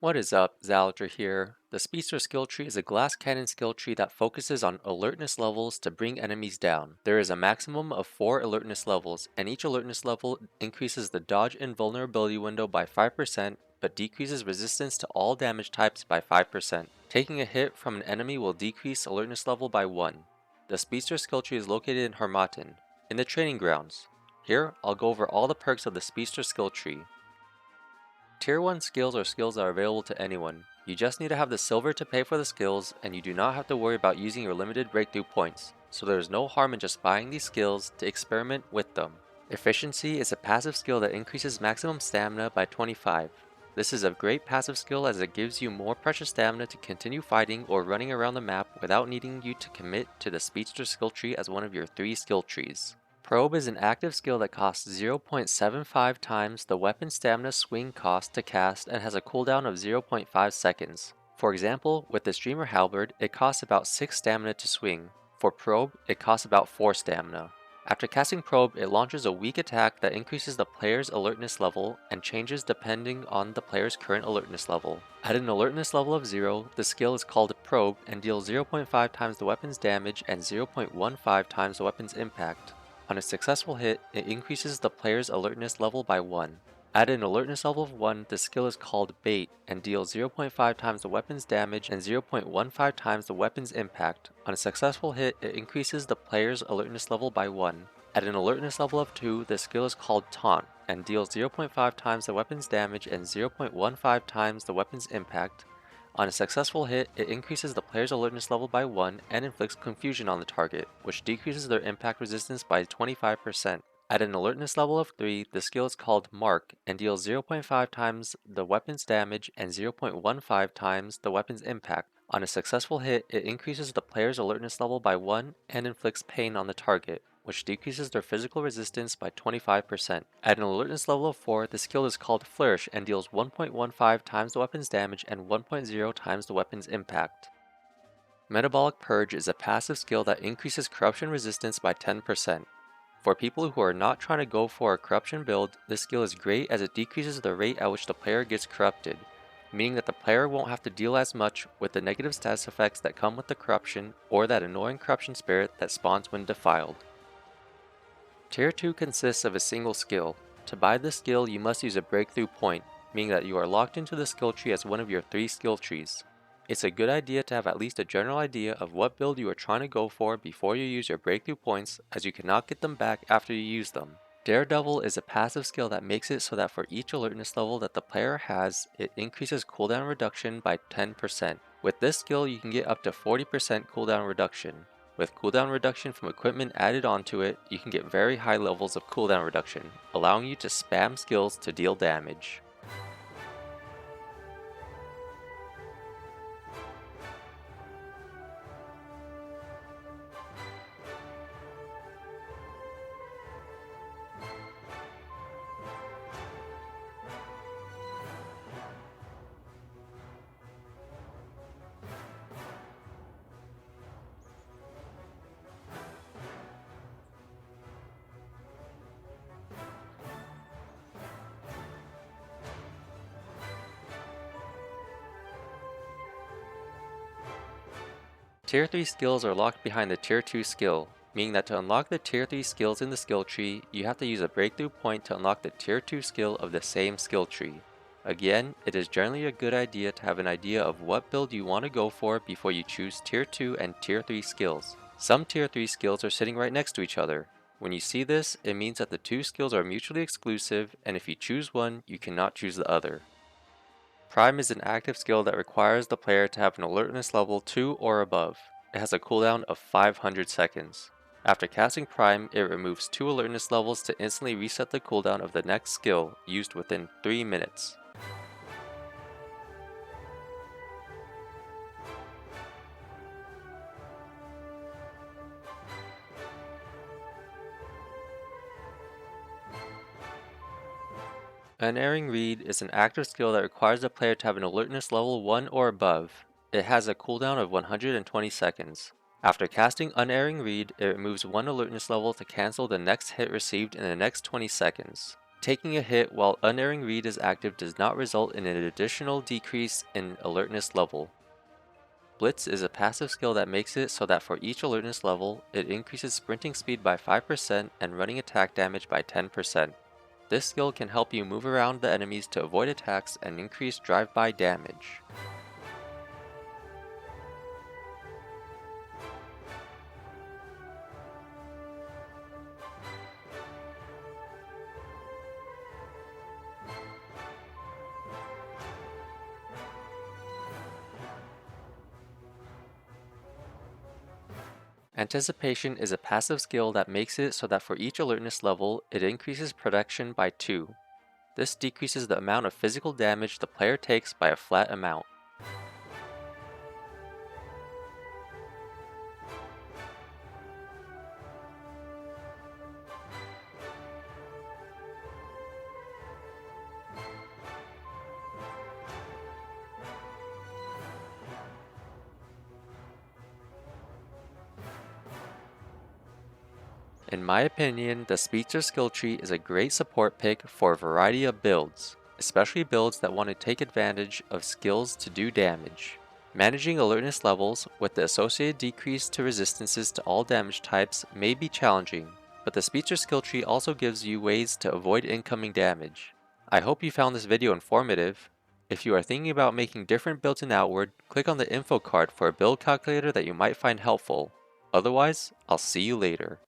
What is up, Xaliter here. The Speedster skill tree is a glass cannon skill tree that focuses on alertness levels to bring enemies down. There is a maximum of 4 alertness levels, and each alertness level increases the dodge and vulnerability window by 5%, but decreases resistance to all damage types by 5%. Taking a hit from an enemy will decrease alertness level by 1. The Speedster skill tree is located in Harmattan, in the training grounds. Here, I'll go over all the perks of the Speedster skill tree. Tier 1 skills are skills that are available to anyone. You just need to have the silver to pay for the skills, and you do not have to worry about using your limited breakthrough points, so there is no harm in just buying these skills to experiment with them. Efficiency is a passive skill that increases maximum stamina by 25. This is a great passive skill as it gives you more precious stamina to continue fighting or running around the map without needing you to commit to the Speedster skill tree as one of your 3 skill trees. Probe is an active skill that costs 0.75 times the weapon stamina swing cost to cast and has a cooldown of 0.5 seconds. For example, with the Streamer Halberd, it costs about 6 stamina to swing. For Probe, it costs about 4 stamina. After casting Probe, it launches a weak attack that increases the player's alertness level and changes depending on the player's current alertness level. At an alertness level of 0, the skill is called Probe and deals 0.5 times the weapon's damage and 0.15 times the weapon's impact. On a successful hit, it increases the player's alertness level by 1. At an alertness level of 1, the skill is called Bait and deals 0.5 times the weapon's damage and 0.15 times the weapon's impact. On a successful hit, it increases the player's alertness level by 1. At an alertness level of 2, the skill is called Taunt and deals 0.5 times the weapon's damage and 0.15 times the weapon's impact. On a successful hit, it increases the player's alertness level by 1 and inflicts confusion on the target, which decreases their impact resistance by 25%. At an alertness level of 3, the skill is called Mark and deals 0.5 times the weapon's damage and 0.15 times the weapon's impact. On a successful hit, it increases the player's alertness level by 1 and inflicts pain on the target, which decreases their physical resistance by 25%. At an alertness level of 4, the skill is called Flourish and deals 1.15 times the weapon's damage and 1.0 times the weapon's impact. Metabolic Purge is a passive skill that increases corruption resistance by 10%. For people who are not trying to go for a corruption build, this skill is great as it decreases the rate at which the player gets corrupted, meaning that the player won't have to deal as much with the negative status effects that come with the corruption or that annoying corruption spirit that spawns when defiled. Tier 2 consists of a single skill. To buy this skill, you must use a breakthrough point, meaning that you are locked into the skill tree as one of your 3 skill trees. It's a good idea to have at least a general idea of what build you are trying to go for before you use your breakthrough points, as you cannot get them back after you use them. Daredevil is a passive skill that makes it so that for each alertness level that the player has, it increases cooldown reduction by 10%. With this skill, you can get up to 40% cooldown reduction. With cooldown reduction from equipment added onto it, you can get very high levels of cooldown reduction, allowing you to spam skills to deal damage. Tier 3 skills are locked behind the Tier 2 skill, meaning that to unlock the Tier 3 skills in the skill tree, you have to use a breakthrough point to unlock the Tier 2 skill of the same skill tree. Again, it is generally a good idea to have an idea of what build you want to go for before you choose Tier 2 and Tier 3 skills. Some Tier 3 skills are sitting right next to each other. When you see this, it means that the 2 skills are mutually exclusive, and if you choose one, you cannot choose the other. Prime is an active skill that requires the player to have an alertness level 2 or above. It has a cooldown of 500 seconds. After casting Prime, it removes 2 alertness levels to instantly reset the cooldown of the next skill, used within 3 minutes. Unerring Read is an active skill that requires the player to have an alertness level 1 or above. It has a cooldown of 120 seconds. After casting Unerring Read, it removes 1 alertness level to cancel the next hit received in the next 20 seconds. Taking a hit while Unerring Read is active does not result in an additional decrease in alertness level. Blitz is a passive skill that makes it so that for each alertness level, it increases sprinting speed by 5% and running attack damage by 10%. This skill can help you move around the enemies to avoid attacks and increase drive-by damage. Anticipation is a passive skill that makes it so that for each alertness level, it increases protection by 2. This decreases the amount of physical damage the player takes by a flat amount. In my opinion, the Speedster skill tree is a great support pick for a variety of builds, especially builds that want to take advantage of skills to do damage. Managing alertness levels with the associated decrease to resistances to all damage types may be challenging, but the Speedster skill tree also gives you ways to avoid incoming damage. I hope you found this video informative. If you are thinking about making different builds in Outward, click on the info card for a build calculator that you might find helpful. Otherwise, I'll see you later.